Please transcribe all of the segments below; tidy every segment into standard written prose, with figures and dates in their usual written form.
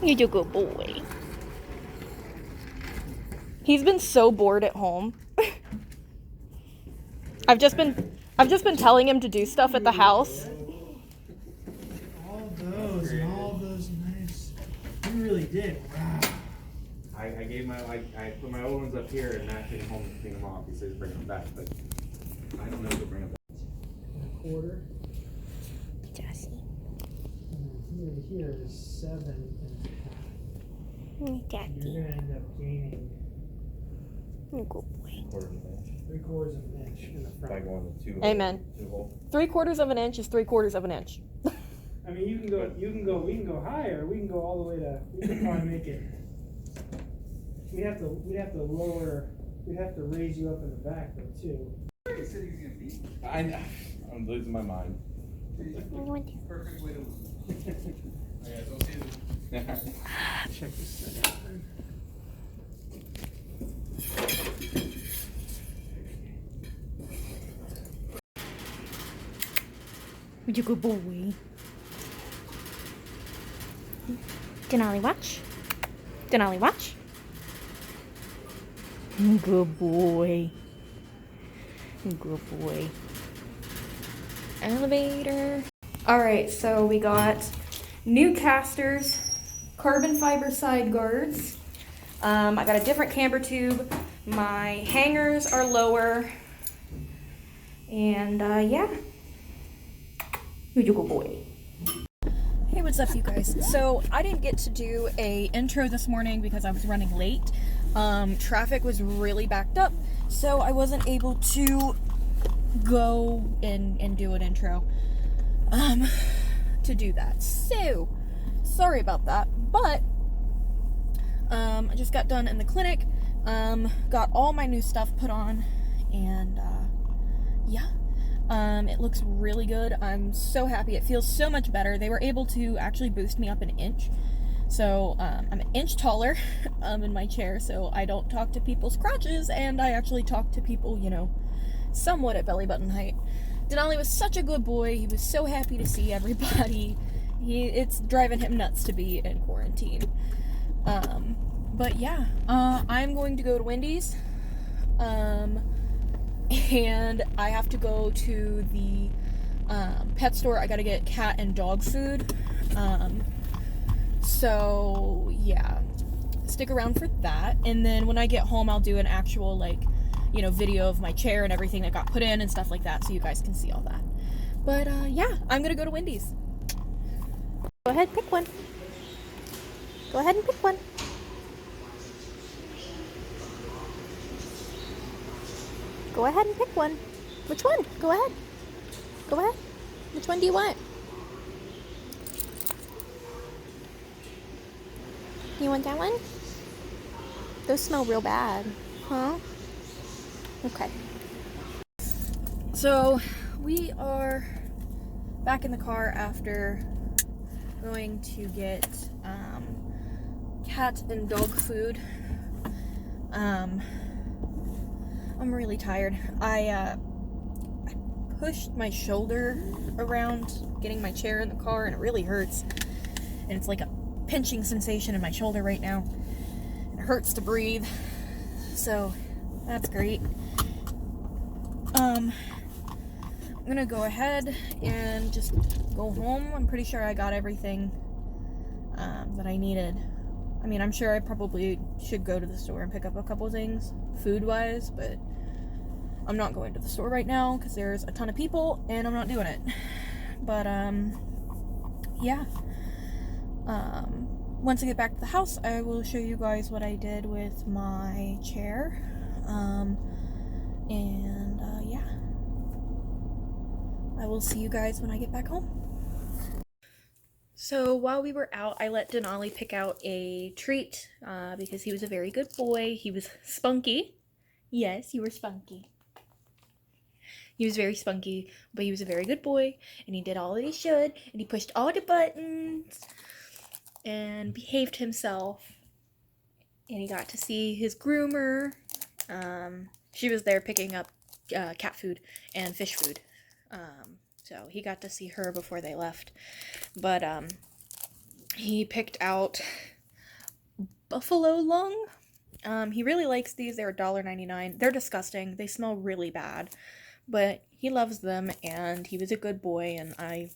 You're a good boy. He's been so bored at home. I've just been telling him to do stuff at the house. All those and all those nice. You really did. Wow. I put my old ones up here and Matt came home to clean them off. He says bring them back, but I don't know if he'll bring them back. A quarter. Jesse. And here is 7.5. You're gonna end up gaining Good boy. Quarter of an inch. 3/4 of an inch in the front. By going with two. Amen. 2 holes. 3/4 of an inch is 3/4 of an inch. I mean, we can go higher. We can go all the way to. We can probably make it. We'd have to lower. We'd have to raise you up in the back though too. He said he was gonna beat me. I'm losing my mind. Perfect way to lose. Okay, so see you. Check this thing out. You're a good boy. Denali, watch. Denali, watch. Good boy. Good boy. Elevator. Alright, so we got new casters, carbon fiber side guards. I got a different camber tube. My hangers are lower. And yeah. You're a good boy. Hey, what's up, you guys? So I didn't get to do a intro this morning because I was running late. Traffic was really backed up, so I wasn't able to go and do an intro to do that. So sorry about that, but I just got done in the clinic, got all my new stuff put on, and yeah. It looks really good. I'm so happy. It feels so much better. They were able to actually boost me up an inch. So, I'm an inch taller, in my chair, so I don't talk to people's crotches, and I actually talk to people, you know, somewhat at belly button height. Denali was such a good boy. He was so happy to see everybody. It's driving him nuts to be in quarantine. But yeah, I'm going to go to Wendy's. And I have to go to the pet store. I gotta get cat and dog food. So yeah, stick around for that. And then when I get home, I'll do an actual, like, you know, video of my chair and everything that got put in and stuff like that, so you guys can see all that. But yeah, I'm gonna go to Wendy's. Go ahead, pick one. Go ahead and pick one. Go ahead and pick one. Which one? Go ahead. Go ahead. Which one do you want? You want that one? Those smell real bad. Huh? Okay. So, we are back in the car after going to get cat and dog food. I'm really tired. I pushed my shoulder around getting my chair in the car, and it really hurts. And it's like a pinching sensation in my shoulder right now. It hurts to breathe. So that's great. I'm gonna go ahead and just go home. I'm pretty sure I got everything that I needed. I mean, I'm sure I probably should go to the store and pick up a couple things, food-wise, but I'm not going to the store right now because there's a ton of people and I'm not doing it. But, yeah. Once I get back to the house, I will show you guys what I did with my chair. Yeah. I will see you guys when I get back home. So while we were out, I let Denali pick out a treat because he was a very good boy. He was spunky. Yes, you were spunky. He was very spunky, but he was a very good boy, and he did all that he should, and he pushed all the buttons and behaved himself. And he got to see his groomer. She was there picking up cat food and fish food. So he got to see her before they left. But he picked out buffalo lung. He really likes these. They're $1.99. They're disgusting. They smell really bad, but he loves them, and he was a good boy, and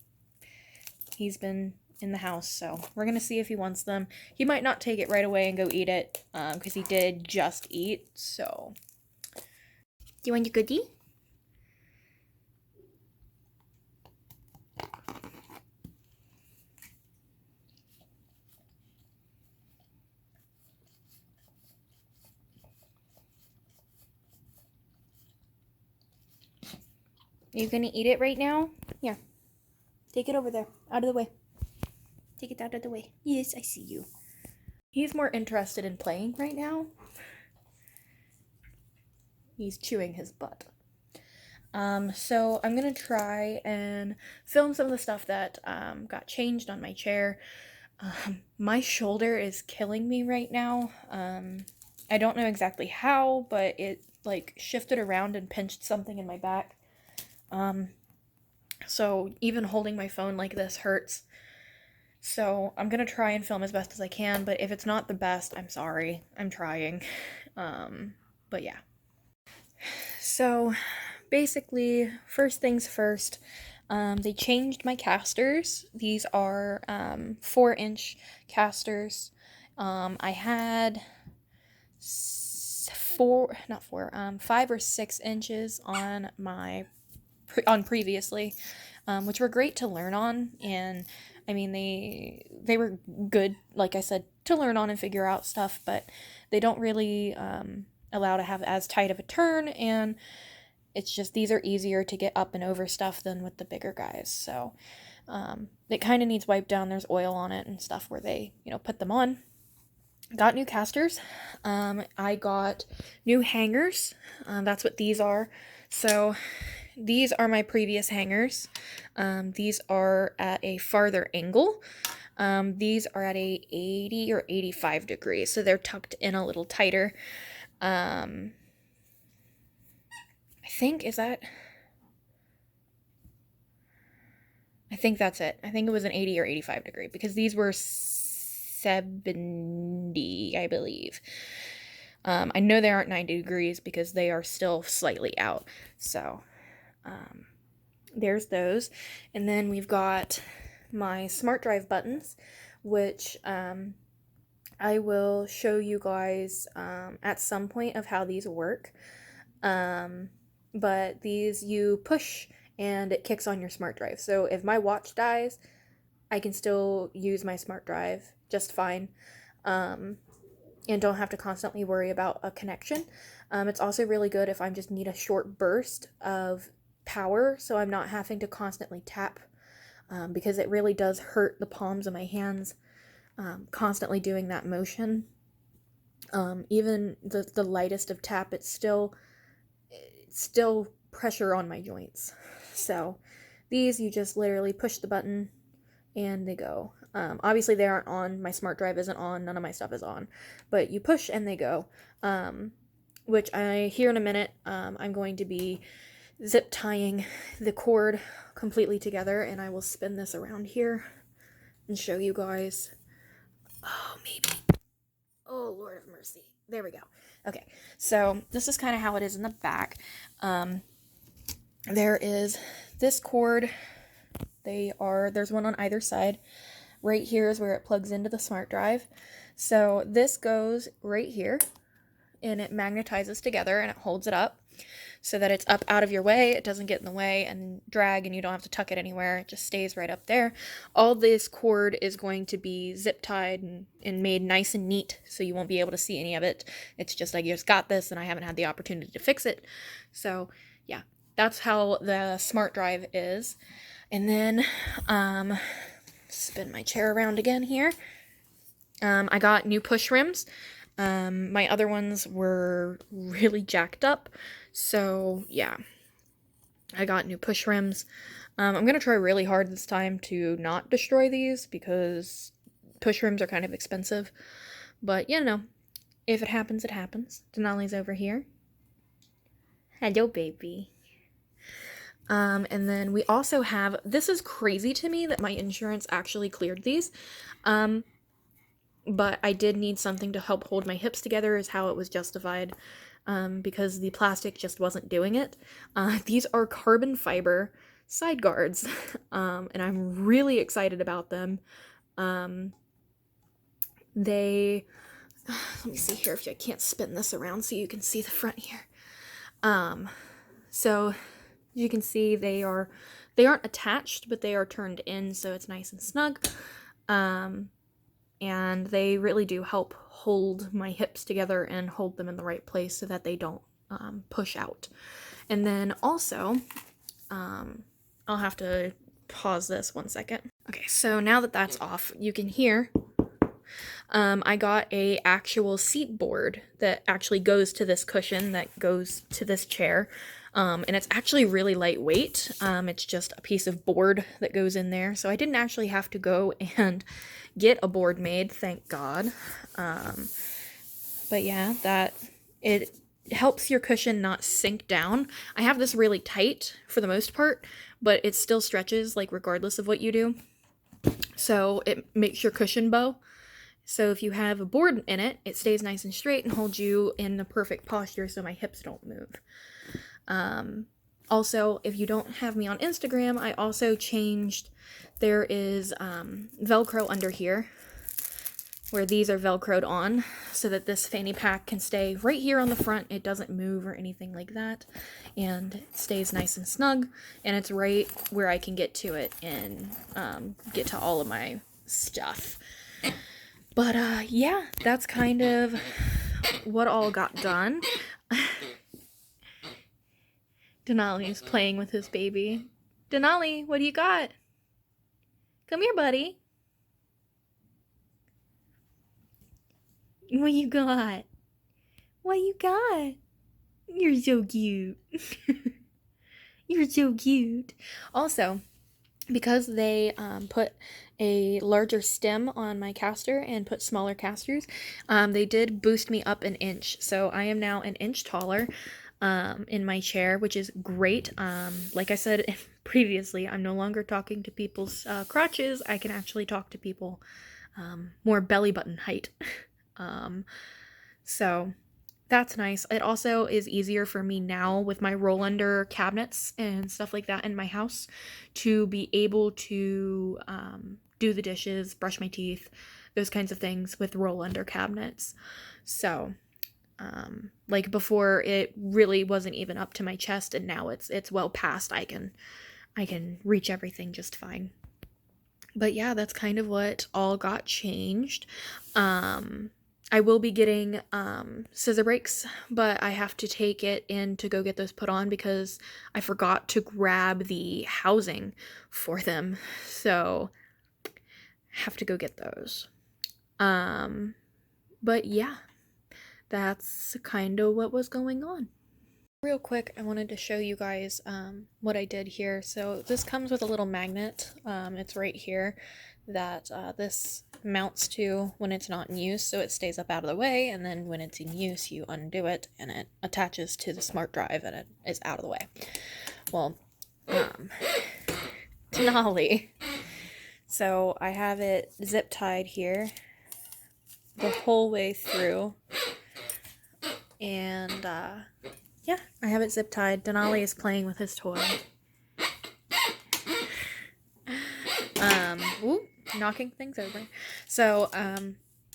he's been in the house, so we're gonna see if he wants them. He might not take it right away and go eat it, because he did just eat, so. Do you want your goodie? Are you gonna eat it right now? Yeah. Take it over there. Out of the way. Take it out of the way. Yes, I see you. He's more interested in playing right now. He's chewing his butt. So I'm gonna try and film some of the stuff that got changed on my chair. My shoulder is killing me right now. I don't know exactly how, but it like shifted around and pinched something in my back. So even holding my phone like this hurts. So I'm gonna try and film as best as I can, but if it's not the best, I'm sorry. I'm trying. But yeah. So basically, first things first, they changed my casters. These are 4-inch casters. I had 5 or 6 inches on my previously, which were great to learn on, and I mean they were good, like I said, to learn on and figure out stuff, but they don't really allow to have as tight of a turn, and it's just these are easier to get up and over stuff than with the bigger guys. So it kind of needs wiped down. There's oil on it and stuff where they put them on. Got new casters. I got new hangers. That's what these are. So these are my previous hangers. These are at a farther angle. These are at a 80 or 85 degrees, so they're tucked in a little tighter. I think that's it. I think it was an 80 or 85 degree, because these were 70, I believe. I know they aren't 90 degrees because they are still slightly out. So there's those. And then we've got my smart drive buttons, which I will show you guys at some point of how these work. But these you push and it kicks on your smart drive. So if my watch dies, I can still use my smart drive just fine, and don't have to constantly worry about a connection. It's also really good if I just need a short burst of power, so I'm not having to constantly tap, because it really does hurt the palms of my hands, constantly doing that motion. Even the lightest of tap, it's still pressure on my joints. So these, you just literally push the button and they go. Obviously they aren't on, my smart drive isn't on, none of my stuff is on, but you push and they go, which here in a minute, I'm going to be zip tying the cord completely together, and I will spin this around here and show you guys. Oh, maybe. Oh, Lord of mercy. There we go. Okay, so this is kind of how it is in the back. There is this cord. There's one on either side. Right here is where it plugs into the smart drive. So this goes right here, and it magnetizes together, and it holds it up so that it's up out of your way. It doesn't get in the way and drag, and you don't have to tuck it anywhere. It just stays right up there. All this cord is going to be zip tied and made nice and neat, so you won't be able to see any of it. It's just I just got this, and I haven't had the opportunity to fix it. So yeah, that's how the smart drive is. And then spin my chair around again here. I got new push rims. My other ones were really jacked up, so yeah, I got new push rims. I'm gonna try really hard this time to not destroy these, because push rims are kind of expensive, but if it happens, it happens. Denali's over here. Hello, baby. And then we also have, this is crazy to me that my insurance actually cleared these. But I did need something to help hold my hips together is how it was justified, because the plastic just wasn't doing it. These are carbon fiber side guards, and I'm really excited about them. They, let me see here if I can't spin this around so you can see the front here. So you can see they aren't attached, but they are turned in, so it's nice and snug. And they really do help hold my hips together and hold them in the right place so that they don't push out. And then also, I'll have to pause this 1 second. Okay, so now that that's off, you can hear I got a actual seat board that actually goes to this cushion that goes to this chair. And it's actually really lightweight. It's just a piece of board that goes in there. So I didn't actually have to go and get a board made, thank God. But yeah, it helps your cushion not sink down. I have this really tight for the most part, but it still stretches like regardless of what you do. So it makes your cushion bow. So if you have a board in it, it stays nice and straight and holds you in the perfect posture so my hips don't move. Also, if you don't have me on Instagram, I also changed, there is Velcro under here, where these are Velcroed on, so that this fanny pack can stay right here on the front. It doesn't move or anything like that, and it stays nice and snug, and it's right where I can get to it and get to all of my stuff. But yeah, that's kind of what all got done. Denali's playing with his baby. Denali, what do you got? Come here, buddy. What you got? What you got? You're so cute. You're so cute. Also, because they put a larger stem on my caster and put smaller casters, they did boost me up an inch. So I am now an inch taller in my chair, which is great. Like I said previously, I'm no longer talking to people's crotches. I can actually talk to people more belly button height. So that's nice. It also is easier for me now with my roll under cabinets and stuff like that in my house to be able to do the dishes, brush my teeth, those kinds of things with roll under cabinets. So like before it really wasn't even up to my chest, and now it's well past. I can reach everything just fine. But yeah, that's kind of what all got changed. I will be getting scissor breaks, but I have to take it in to go get those put on because I forgot to grab the housing for them. So have to go get those. But yeah, that's kind of what was going on. Real quick, I wanted to show you guys what I did here. So this comes with a little magnet. It's right here that this mounts to when it's not in use, so it stays up out of the way, and then when it's in use you undo it and it attaches to the smart drive and it is out of the way. Well, Denali. So I have it zip tied here the whole way through, and yeah, I have it zip tied. Denali is playing with his toy. Ooh, knocking things over. So,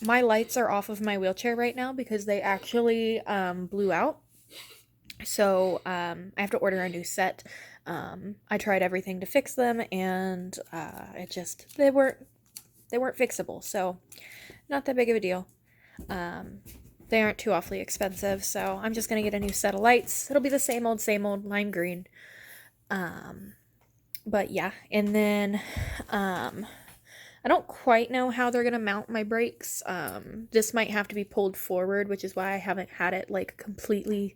my lights are off of my wheelchair right now because they actually blew out. So, I have to order a new set. I tried everything to fix them, and they weren't fixable. So, not that big of a deal. They aren't too awfully expensive, so I'm just gonna get a new set of lights. It'll be the same old lime green. But yeah, and then I don't quite know how they're gonna mount my brakes. This might have to be pulled forward, which is why I haven't had it like completely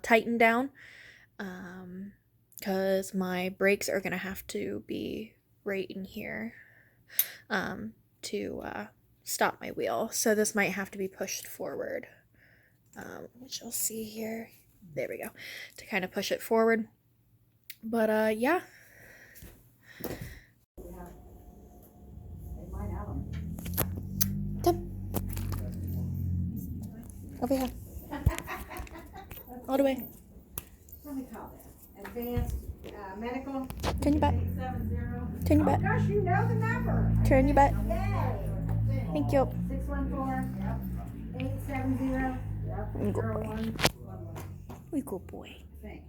tightened down, because my brakes are gonna have to be right in here to stop my wheel. So this might have to be pushed forward, which you'll see here. There we go, to kind of push it forward. But yeah. Come. Over here. All the way. What do we call that? Advanced medical. Turn your butt. 870. Turn your Oh butt. gosh, you know the number. Turn your butt. Yay. Thank you. 614. Yep. 870. Yep. Good boy. 0111. We good boy. I think.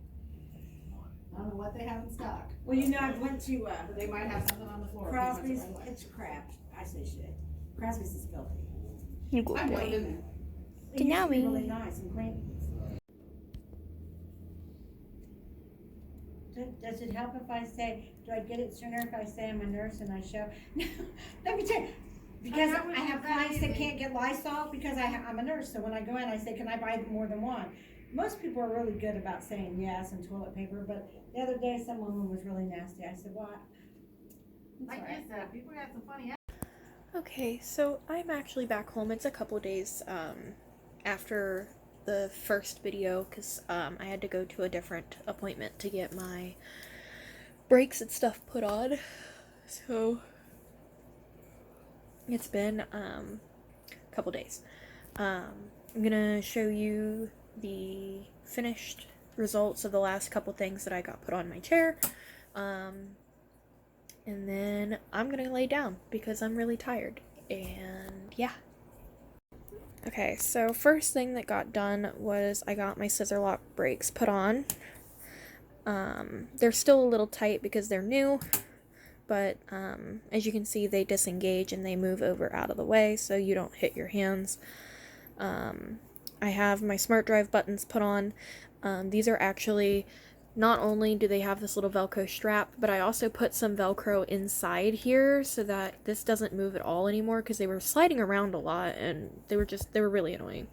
I don't know what they have in stock. Well, you know, I went to They might have something on the floor. Crosby's. It's crap. I say shit. Crosby's is filthy. You good I've never boy. been there. It used to be Denawi. really nice and clean. Does it help if I say, do I get it sooner if I say I'm a nurse and I show? Let me tell you, because I have clients that can't get Lysol because I'm a nurse. So when I go in, I say, can I buy more than one? Most people are really good about saying yes and toilet paper, but the other day some woman was really nasty. I said, what? I guess people got some funny. Okay, so I'm actually back home. It's a couple days after the first video because I had to go to a different appointment to get my brakes and stuff put on. So it's been a couple days. I'm gonna show you the finished results of the last couple things that I got put on my chair. And then I'm gonna lay down because I'm really tired. And yeah. Okay, so first thing that got done was I got my scissor lock brakes put on. They're still a little tight because they're new, but as you can see, they disengage and they move over out of the way so you don't hit your hands. I have my smart drive buttons put on. These are actually, not only do they have this little Velcro strap, but I also put some Velcro inside here so that this doesn't move at all anymore because they were sliding around a lot and they were really annoying.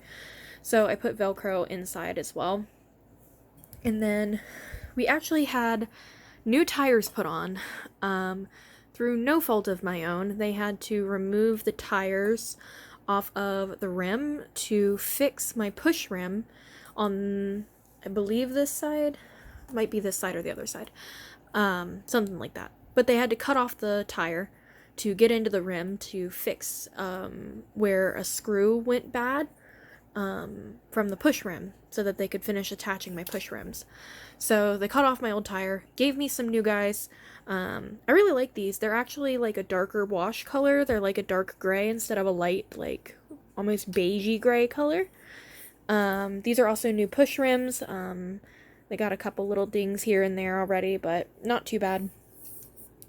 So I put Velcro inside as well. And then we actually had new tires put on. Through no fault of my own, they had to remove the tires off of the rim to fix my push rim on, I believe this side. Might be this side or the other side. Something like that. But they had to cut off the tire to get into the rim to fix where a screw went bad from the push rim so that they could finish attaching my push rims. So they cut off my old tire, gave me some new guys. I really like these. They're actually like a darker wash color. They're like a dark gray instead of a light, like almost beigey gray color. These are also new push rims. They got a couple little dings here and there already, but not too bad.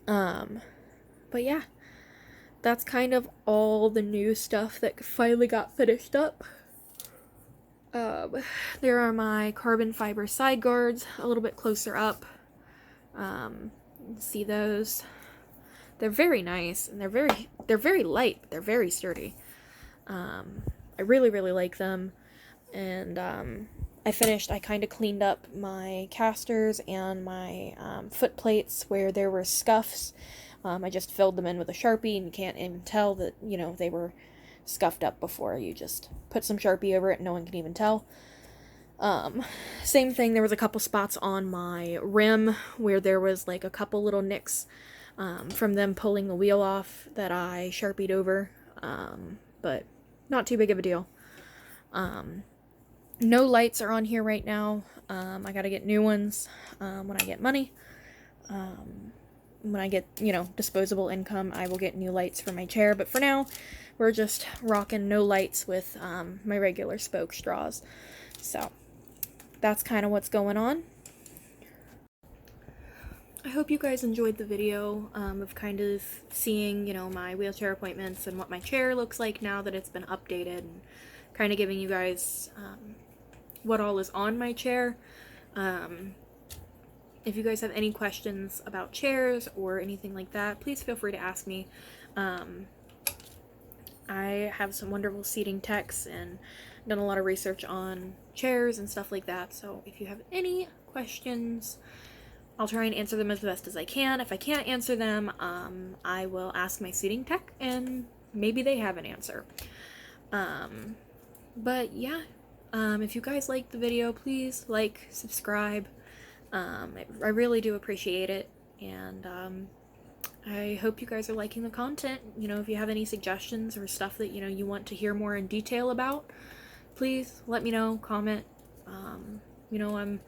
But yeah, that's kind of all the new stuff that finally got finished up. There are my carbon fiber side guards a little bit closer up. See those? They're very nice and they're very light, but they're very sturdy. I really like them. And I kind of cleaned up my casters and my foot plates where there were scuffs. I just filled them in with a Sharpie and you can't even tell that, you know, they were scuffed up before. You just put some Sharpie over it and no one can even tell. Same thing, there was a couple spots on my rim where there was like a couple little nicks from them pulling the wheel off that I Sharpied over, but not too big of a deal. No lights are on here right now. I gotta get new ones when I get money. When I get, you know, disposable income, I will get new lights for my chair. But for now, we're just rocking no lights with my regular spoke straws. So that's kind of what's going on. I hope you guys enjoyed the video of kind of seeing, you know, my wheelchair appointments and what my chair looks like now that it's been updated, and kind of giving you guys what all is on my chair. If you guys have any questions about chairs or anything like that, please feel free to ask me. I have some wonderful seating techs and done a lot of research on chairs and stuff like that, so if you have any questions, I'll try and answer them as best as I can. If I can't answer them, I will ask my seating tech and maybe they have an answer. But yeah, if you guys liked the video, please like, subscribe, I really do appreciate it, and I hope you guys are liking the content. You know, if you have any suggestions or stuff that, you know, you want to hear more in detail about, please let me know, comment. You know, I'm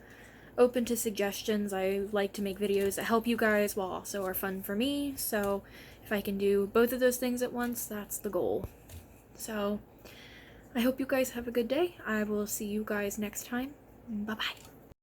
open to suggestions. I like to make videos that help you guys while also are fun for me, so if I can do both of those things at once, that's the goal. So I hope you guys have a good day. I will see you guys next time. Bye bye.